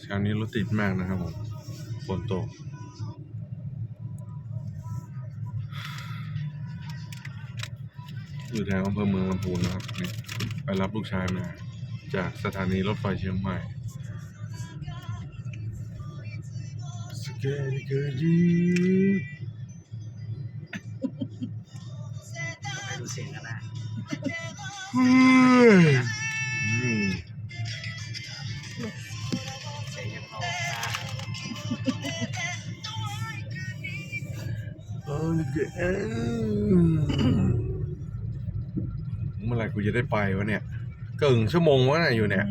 เช้านี้รถติดมากนะครับผมฝนตกอยู่แถวอำเภอเมืองลำพูนนะครับนี่ไปรับลูกชายมาจากสถานีรถไฟเชียงใหม่สเกลเกอร์ยี ไม่รู้เสียงกันนะ อืม เสียงยังออกนะ โอ้ยเมื่อไหร่กูจะได้ไปวะเนี่ยเกินชั่วโมงวะเนี่ยอยู่เนี่ย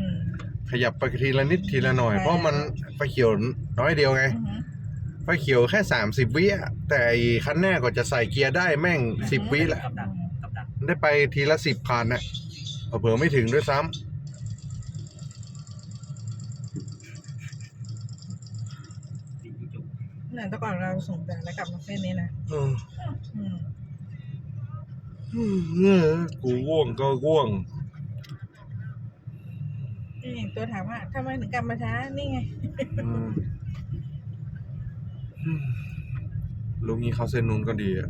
ขยับไปทีละนิดทีละหน่อยเพราะมันไฟเขียวน้อยเดียวไงไฟเขียวแค่30 วิอะแต่ไอ้คันแรกก็จะใส่เกียร์ได้แม่ง10 วิแหละ กับดักได้ไปทีละ10 คันนะเผื่อไม่ถึงด้วยซ้ำ ตีจุก เนี่ยแต่ก่อนเราส่งแต่แล้วกลับมาเส้นนี้นะกูง่วงก็ง่วง นี่ตัวถามว่าทำไมถึงกลับมาช้านี่ไง ลูกนี้เข้าเส้นนู้นก็ดีอะ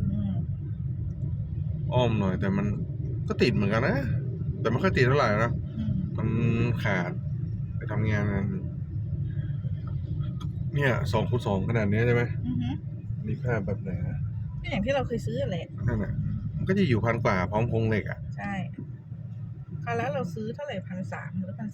อ้อมหน่อยแต่มันก็ติดเหมือนกันนะแต่ไม่ค่อยติดเท่าไหร่นะมันขาดไปทำงานกันเนี่ย2x2ขนาดนี้ใช่ไหมนี่ผ้าแบบไหนนะ ก็อย่างที่เราเคยซื้อแหละ นั่นน่ะมันก็จะอยู่1,000 กว่าพร้อมโครงเหล็กอ่ะ ใช่คราวแล้วเราซื้อเท่าไหร่1,300 หรือ1,200